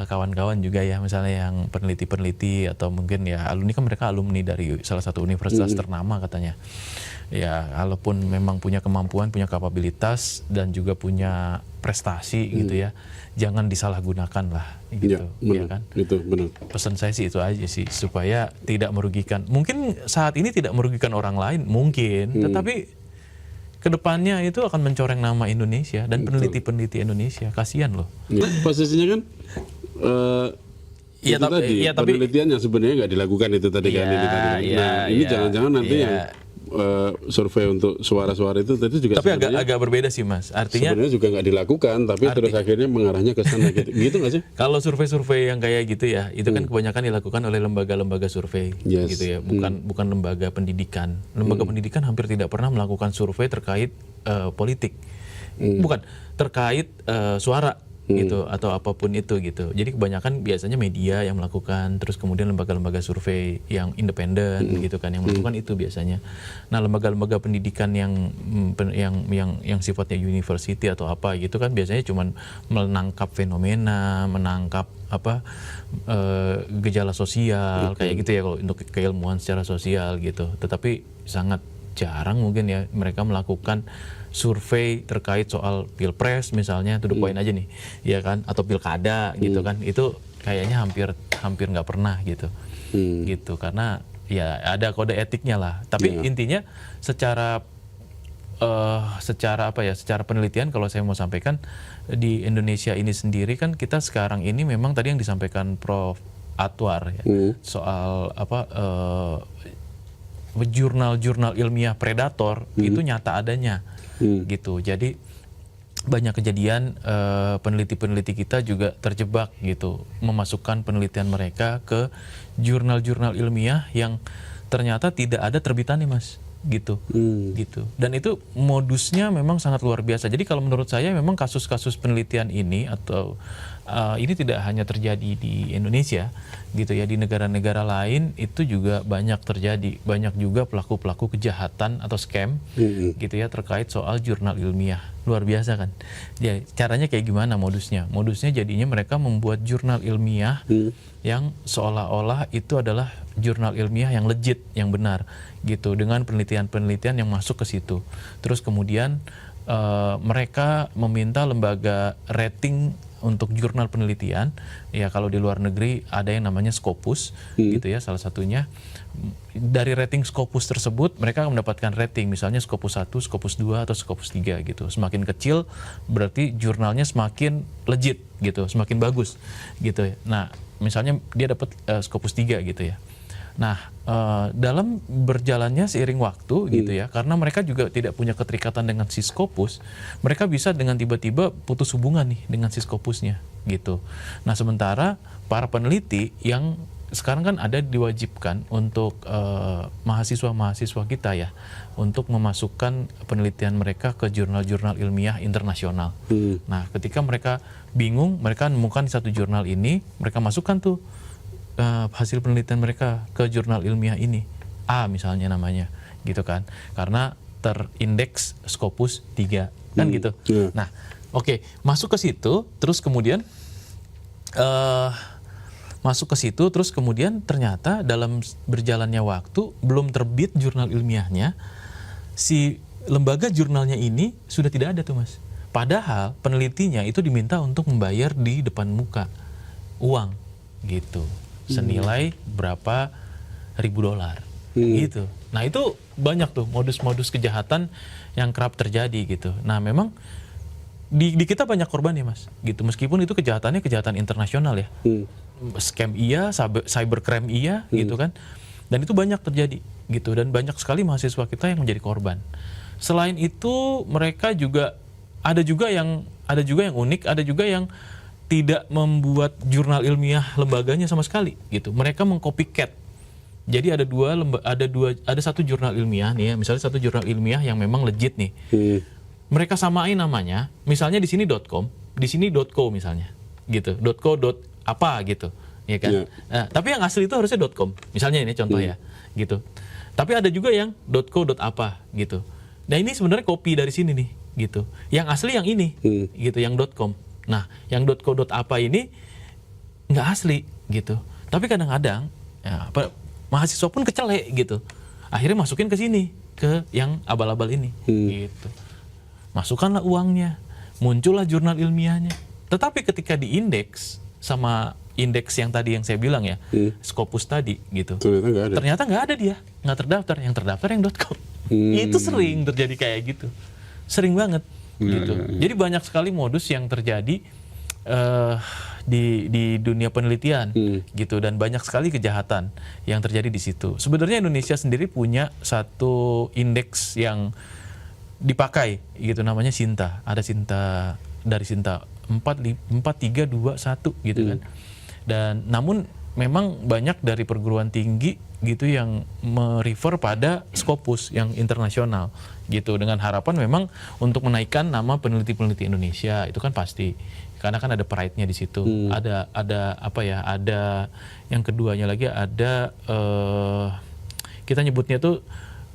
kawan-kawan juga ya, misalnya yang peneliti-peneliti atau mungkin ya alumni, kan mereka alumni dari salah satu universitas ternama katanya. Ya, kalaupun memang punya kemampuan, punya kapabilitas dan juga punya prestasi gitu ya, jangan disalahgunakan lah gitu, benar, ya kan? itu benar. Pesan saya sih itu aja sih, supaya tidak merugikan. Mungkin saat ini tidak merugikan orang lain, mungkin, tetapi kedepannya itu akan mencoreng nama Indonesia dan peneliti-peneliti Indonesia. Kasihan loh. Ya, posisinya kan Iya, itu tadi tapi penelitian yang sebenarnya nggak dilakukan itu tadi kan, ini tadi kan. Nah, ini jangan-jangan nanti yang survei untuk suara-suara itu tadi juga tapi agak berbeda sih Mas. Artinya sebenarnya juga nggak dilakukan, tapi terus akhirnya mengarahnya ke sana gitu. Gitu nggak sih? kalau survei-survei yang kayak gitu ya, itu kan kebanyakan dilakukan oleh lembaga-lembaga survei, gitu ya, bukan lembaga pendidikan. Lembaga pendidikan hampir tidak pernah melakukan survei terkait politik, bukan terkait suara gitu atau apapun itu gitu. Jadi kebanyakan biasanya media yang melakukan, terus kemudian lembaga-lembaga survei yang independen gitu kan yang melakukan itu biasanya. Nah, lembaga-lembaga pendidikan yang sifatnya university atau apa gitu kan biasanya cuma menangkap fenomena, menangkap gejala sosial kayak gitu ya kalau untuk keilmuan secara sosial gitu. Tetapi sangat jarang mungkin ya mereka melakukan survei terkait soal pilpres misalnya, to the point aja nih, ya kan, atau pilkada gitu kan, itu kayaknya hampir nggak pernah gitu, gitu, karena ya ada kode etiknya lah. Tapi intinya secara penelitian kalau saya mau sampaikan di Indonesia ini sendiri kan kita sekarang ini memang tadi yang disampaikan Prof. Atwar ya, soal jurnal-jurnal ilmiah predator itu nyata adanya. Gitu. Jadi banyak kejadian peneliti-peneliti kita juga terjebak gitu, memasukkan penelitian mereka ke jurnal-jurnal ilmiah yang ternyata tidak ada terbitannya Mas, gitu. Gitu. Dan itu modusnya memang sangat luar biasa. Jadi kalau menurut saya memang kasus-kasus penelitian ini atau ini tidak hanya terjadi di Indonesia gitu ya, di negara-negara lain itu juga banyak terjadi, banyak juga pelaku-pelaku kejahatan atau scam gitu ya terkait soal jurnal ilmiah. Luar biasa kan. Ya, caranya kayak gimana modusnya? Modusnya jadinya mereka membuat jurnal ilmiah yang seolah-olah itu adalah jurnal ilmiah yang legit, yang benar gitu, dengan penelitian-penelitian yang masuk ke situ. Terus kemudian mereka meminta lembaga rating untuk jurnal penelitian, ya kalau di luar negeri ada yang namanya Scopus gitu ya, salah satunya. Dari rating Scopus tersebut mereka mendapatkan rating, misalnya Scopus 1, Scopus 2 atau Scopus 3 gitu. Semakin kecil berarti jurnalnya semakin legit gitu, semakin bagus gitu ya. Nah, misalnya dia dapat Scopus 3 gitu ya. Nah, dalam berjalannya seiring waktu gitu ya, karena mereka juga tidak punya keterikatan dengan si Scopus, mereka bisa dengan tiba-tiba putus hubungan nih dengan si Scopusnya gitu. Nah, sementara para peneliti yang sekarang kan ada diwajibkan untuk mahasiswa-mahasiswa kita ya untuk memasukkan penelitian mereka ke jurnal-jurnal ilmiah internasional. Nah, ketika mereka bingung, mereka menemukan satu jurnal ini, mereka masukkan tuh hasil penelitian mereka ke jurnal ilmiah ini, A misalnya namanya gitu kan, karena terindeks Scopus 3 kan gitu. Nah, oke, masuk ke situ, terus kemudian ternyata dalam berjalannya waktu belum terbit jurnal ilmiahnya, si lembaga jurnalnya ini sudah tidak ada tuh Mas. Padahal penelitinya itu diminta untuk membayar di depan muka uang gitu, senilai berapa ribu dolar gitu. Nah, itu banyak tuh modus-modus kejahatan yang kerap terjadi gitu. Nah, memang di kita banyak korban ya Mas gitu, meskipun itu kejahatannya kejahatan internasional ya. Scam iya, cybercrime iya gitu kan. Dan itu banyak terjadi gitu, dan banyak sekali mahasiswa kita yang menjadi korban. Selain itu mereka juga ada juga yang unik, ada juga yang tidak membuat jurnal ilmiah lembaganya sama sekali gitu. Mereka mengcopycat. Jadi ada satu jurnal ilmiah nih ya, misalnya satu jurnal ilmiah yang memang legit nih. Mereka samain namanya, misalnya di sini .com, di sini .co misalnya. Gitu. .co apa gitu, ya kan. Nah, tapi yang asli itu harusnya .com. Misalnya ini contoh ya, gitu. Tapi ada juga yang .co apa gitu. Nah, ini sebenarnya copy dari sini nih, gitu. Yang asli yang ini, gitu, yang .com. Nah, yang .co apa ini nggak asli gitu. Tapi kadang-kadang ya, mahasiswa pun kecelek gitu. Akhirnya masukin ke sini, ke yang abal-abal ini gitu. Masukkanlah uangnya, muncullah jurnal ilmiahnya. Tetapi ketika diindeks sama indeks yang tadi yang saya bilang ya, Scopus tadi gitu. Ternyata nggak ada dia, nggak terdaftar. Yang terdaftar yang .com. Itu sering terjadi kayak gitu, sering banget gitu. Jadi banyak sekali modus yang terjadi di dunia penelitian gitu, dan banyak sekali kejahatan yang terjadi di situ. Sebenarnya Indonesia sendiri punya satu indeks yang dipakai gitu, namanya Sinta. Ada Sinta, dari Sinta 4.3.2.1 gitu kan. Dan namun memang banyak dari perguruan tinggi gitu yang merefer pada Scopus yang internasional gitu, dengan harapan memang untuk menaikkan nama peneliti-peneliti Indonesia. Itu kan pasti, karena kan ada pride-nya di situ. Ada apa ya? Ada yang keduanya lagi, ada kita nyebutnya tuh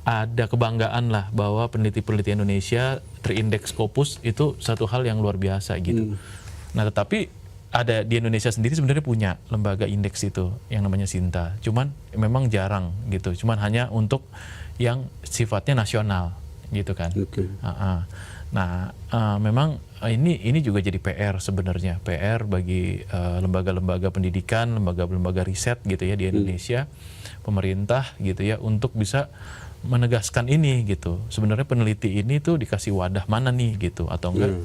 ada kebanggaan lah bahwa peneliti-peneliti Indonesia terindeks Scopus, itu satu hal yang luar biasa gitu. Nah, tetapi ada di Indonesia sendiri sebenarnya punya lembaga indeks itu yang namanya Sinta. Cuman memang jarang gitu. Cuman hanya untuk yang sifatnya nasional gitu kan. Nah, memang ini juga jadi PR sebenarnya. PR bagi lembaga-lembaga pendidikan, lembaga-lembaga riset gitu ya di Indonesia, pemerintah gitu ya, untuk bisa menegaskan ini gitu. Sebenarnya peneliti ini tuh dikasih wadah mana nih gitu, atau enggak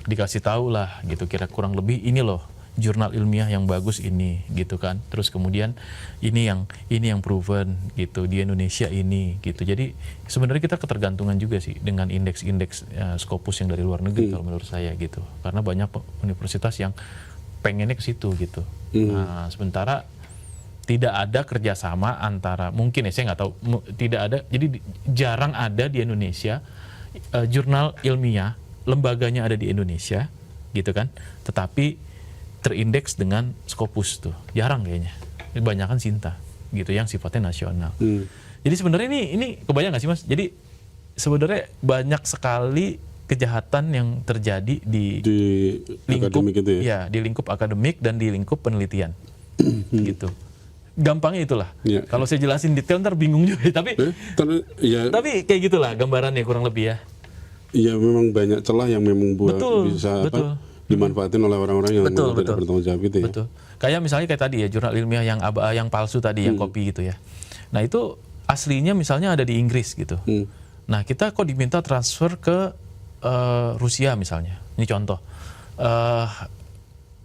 dikasih tahu lah gitu, kira kurang lebih ini loh jurnal ilmiah yang bagus ini gitu kan. Terus kemudian ini yang proven gitu di Indonesia ini gitu. Jadi sebenarnya kita ketergantungan juga sih dengan indeks-indeks Scopus yang dari luar negeri kalau menurut saya gitu. Karena banyak universitas yang pengennya ke situ gitu. Nah, sementara tidak ada kerjasama antara, mungkin ya saya nggak tahu, tidak ada, jadi jarang ada di Indonesia jurnal ilmiah lembaganya ada di Indonesia gitu kan, tetapi terindeks dengan Scopus tuh jarang kayaknya. Kebanyakan Sinta gitu yang sifatnya nasional. Jadi sebenarnya ini kebayang nggak sih Mas? Jadi sebenarnya banyak sekali kejahatan yang terjadi di lingkup itu ya, di lingkup akademik dan di lingkup penelitian gitu. Gampangnya itulah. Kalau saya jelasin detail ntar bingung juga. Tapi kayak gitulah gambarannya kurang lebih ya. Iya, memang banyak celah yang memang bisa dimanfaatin oleh orang-orang yang tidak bertanggung jawab itu ya. Betul. Kayak misalnya kayak tadi ya, jurnal ilmiah yang palsu tadi, yang kopi gitu ya. Nah itu aslinya misalnya ada di Inggris gitu. Nah kita kok diminta transfer ke Rusia misalnya. Ini contoh.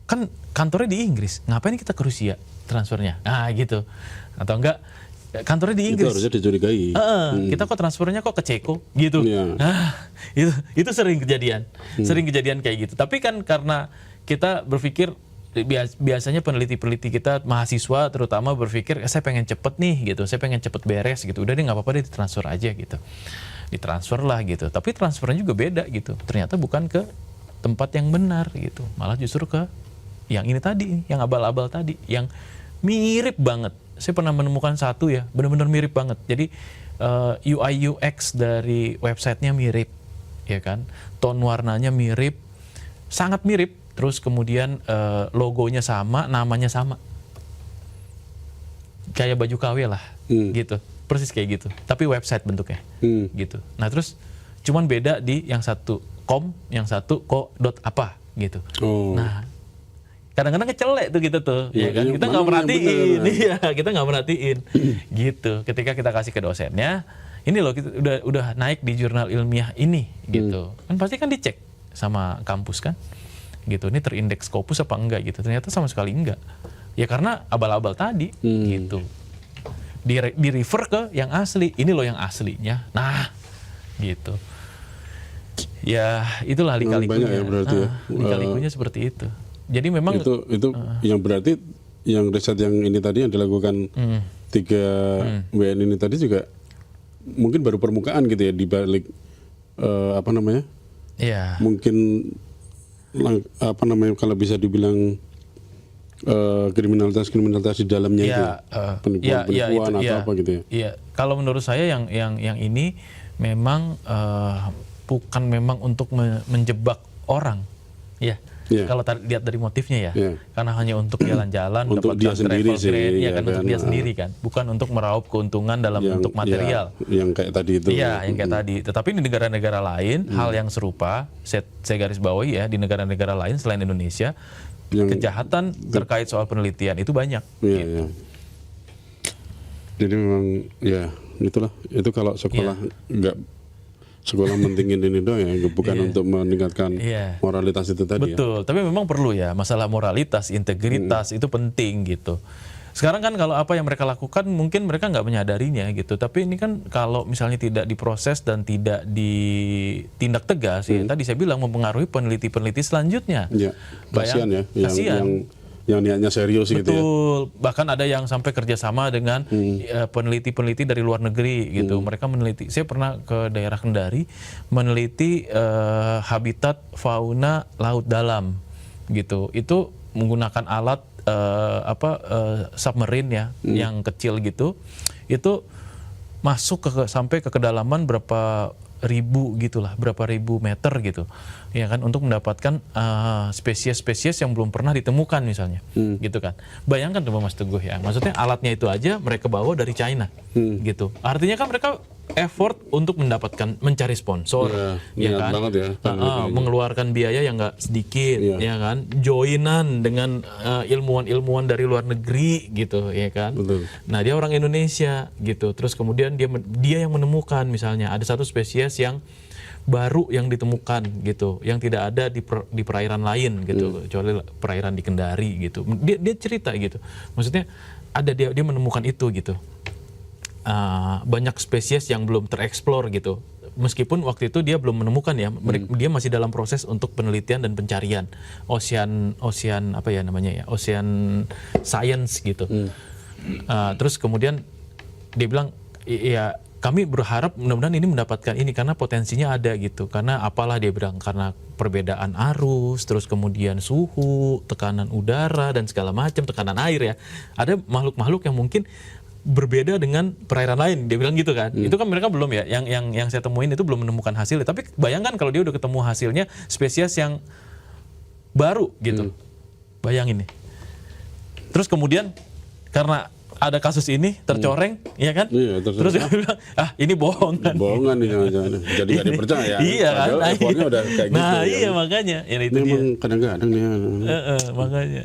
Kan kantornya di Inggris, ngapain kita ke Rusia transfernya? Nah gitu. Atau enggak, kantornya di Inggris. Itu harusnya dicurigai. Kita kok transfernya kok ke Ceko gitu. Nah, itu sering kejadian. Sering kejadian kayak gitu. Tapi kan karena kita berpikir, biasanya peneliti-peneliti kita, mahasiswa terutama berpikir, saya pengen cepet nih gitu. Saya pengen cepet beres gitu. Udah deh nggak apa-apa deh ditransfer aja gitu. Ditransfer lah gitu. Tapi transfernya juga beda gitu. Ternyata bukan ke tempat yang benar gitu. Malah justru ke yang ini tadi, yang abal-abal tadi, yang mirip banget. Saya pernah menemukan satu ya, benar-benar mirip banget. Jadi UI UX dari websitenya mirip, ya kan? Tone warnanya mirip, sangat mirip. Terus kemudian logonya sama, namanya sama. Kayak baju KW lah, gitu. Persis kayak gitu. Tapi website bentuknya, gitu. Nah terus cuman beda di yang satu com, yang satu apa, gitu. Nah kadang-kadang kecelek tuh kita tuh, ya kan? Kita nggak merhatiin, kita nggak merhatiin, gitu. Ketika kita kasih ke dosennya, ini loh kita udah naik di jurnal ilmiah ini, gitu. Kan pasti kan dicek sama kampus kan, gitu. Ini terindeks Scopus apa enggak gitu? Ternyata sama sekali enggak. Ya karena abal-abal tadi, gitu. Di refer ke yang asli, ini loh yang aslinya. Nah, gitu. Ya itulah lika-likunya. Banyak ya berarti ya. Lika-likunya seperti itu. Jadi memang itu yang berarti yang riset yang ini tadi yang dilakukan 3 WN ini tadi juga mungkin baru permukaan gitu ya, di balik apa namanya? Iya. Mungkin apa namanya kalau bisa dibilang kriminalitas di dalamnya itu. Penipuan atau apa gitu ya. Iya. Kalau menurut saya yang ini memang bukan memang untuk menjebak orang Iya. Iya. Kalau lihat dari motifnya ya, Iya. karena hanya untuk jalan-jalan, Untuk dia sendiri sih, ya ya kan, untuk kan? dia sendiri kan, bukan untuk meraup keuntungan dalam bentuk material. yang kayak tadi itu. Iya, yang kayak tadi. Tetapi di negara-negara lain hal yang serupa, saya garis bawahi ya, di negara-negara lain selain Indonesia, kejahatan terkait soal penelitian itu banyak. Iya, Gitu. iya. Jadi memang ya itulah, itu kalau sekolah nggak sekolah mentingin ini doang ya, bukan untuk meningkatkan moralitas itu tadi. Betul, tapi memang perlu ya, masalah moralitas, integritas itu penting gitu. Sekarang kan kalau apa yang mereka lakukan mungkin mereka nggak menyadarinya gitu, tapi ini kan kalau misalnya tidak diproses dan tidak ditindak tegas, ya tadi saya bilang mempengaruhi peneliti-peneliti selanjutnya. Ya, kasihan ya, yang niatnya serius gitu ya. Betul, bahkan ada yang sampai kerjasama dengan peneliti-peneliti dari luar negeri gitu. Mereka meneliti, saya pernah ke daerah Kendari meneliti habitat fauna laut dalam gitu. Itu menggunakan alat submarine ya, yang kecil gitu. Itu masuk sampai ke kedalaman berapa ribu gitulah, berapa ribu meter gitu, ya kan, untuk mendapatkan spesies-spesies yang belum pernah ditemukan misalnya, gitu kan. Bayangkan tuh Mas Teguh ya, maksudnya alatnya itu aja mereka bawa dari China, gitu. Artinya kan mereka effort untuk mencari sponsor, ya kan, mengeluarkan biaya yang nggak sedikit, ya kan, joinan dengan ilmuwan-ilmuwan dari luar negeri, gitu, ya kan. Betul. Nah dia orang Indonesia, gitu. Terus kemudian dia yang menemukan misalnya ada satu spesies yang baru yang ditemukan, gitu, yang tidak ada di perairan lain, gitu, kecuali perairan di Kendari, gitu. Dia cerita gitu, maksudnya ada dia menemukan itu, gitu. Banyak spesies yang belum tereksplor gitu, meskipun waktu itu dia belum menemukan ya, dia masih dalam proses untuk penelitian dan pencarian, ocean apa ya namanya ya, ocean science gitu. Terus kemudian dia bilang ya kami berharap mudah-mudahan ini mendapatkan ini karena potensinya ada gitu, karena apalah dia bilang, karena perbedaan arus, terus kemudian suhu, tekanan udara dan segala macam, tekanan air ya, ada makhluk-makhluk yang mungkin berbeda dengan perairan lain, dia bilang gitu kan. Itu kan mereka belum ya, yang saya temuin itu belum menemukan hasilnya. Tapi bayangkan kalau dia udah ketemu hasilnya spesies yang baru gitu, bayangin nih. Terus kemudian karena ada kasus ini tercoreng, ya kan? Iya, terus dia bilang, ini bohongan. Bohongan nih, jangan-jangan. Jadi nggak dipercaya. Iya kan? Effortnya udah kayak gitu. Nah iya makanya, ya itu dia. Memang kadang-kadang dia. Makanya,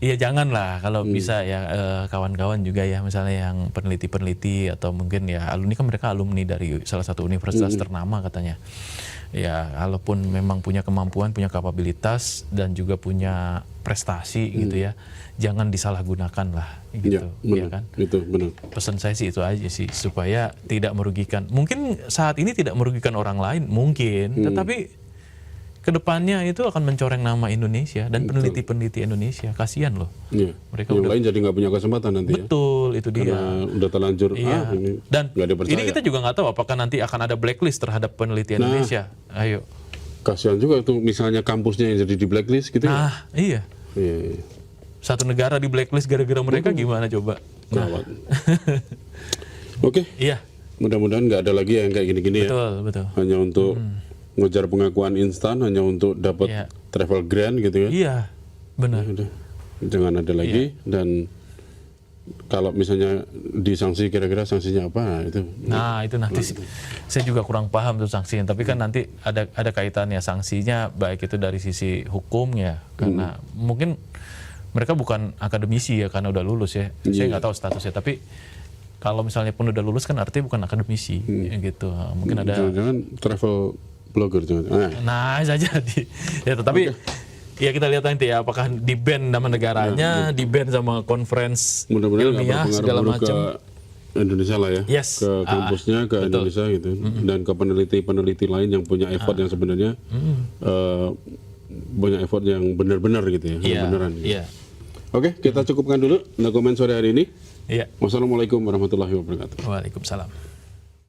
ya janganlah kalau bisa ya, kawan-kawan juga ya, misalnya yang peneliti-peneliti atau mungkin ya alumni, kan mereka alumni dari salah satu universitas ternama katanya. Ya, walaupun memang punya kemampuan, punya kapabilitas dan juga punya prestasi gitu ya, jangan disalahgunakan lah gitu, ya kan? Itu benar. Pesan saya sih itu aja sih, supaya tidak merugikan. Mungkin saat ini tidak merugikan orang lain, mungkin, tetapi kedepannya itu akan mencoreng nama Indonesia dan peneliti-peneliti Indonesia. Kasihan loh. Iya. Mereka yang lain jadi nggak punya kesempatan nanti. Betul, ya. itu dia. Karena udah terlanjur. Ini dan nggak dipercaya. ini kita juga nggak tahu apakah nanti akan ada blacklist terhadap peneliti Indonesia. Ayo. Kasihan juga tuh, misalnya kampusnya yang jadi di blacklist gitu. Nah, iya. Satu negara di blacklist gara-gara mereka, gimana coba? Gawat. Oke. Iya. Mudah-mudahan nggak ada lagi yang kayak gini-gini ya. Betul. Hanya untuk ngejar pengakuan instan, hanya untuk dapat travel grant gitu ya. Iya, benar. Udah. Jangan ada lagi. Dan kalau misalnya disanksi, kira-kira sanksinya apa itu? Nah itu nanti saya juga kurang paham tuh sanksinya. Tapi kan nanti ada kaitannya sanksinya, baik itu dari sisi hukum ya, karena mungkin mereka bukan akademisi ya, karena udah lulus ya. Saya nggak tahu statusnya, tapi kalau misalnya pun udah lulus kan artinya bukan akademisi gitu. Mungkin ada. Jangan-jangan travel blogger jangan. Nah, saja jadi. Ya, tetapi ya kita lihat nanti ya, apakah di ban nama negaranya, di ban sama conference ilmiah segala macam. Ke Indonesia lah ya, ke kampusnya, ke Indonesia gitu, dan ke peneliti-peneliti lain yang punya effort yang sebenarnya banyak effort yang benar-benar gitu ya, beneran. Gitu. Oke, kita cukupkan dulu dokumen sore hari ini. Wassalamualaikum warahmatullahi wabarakatuh. Waalaikumsalam.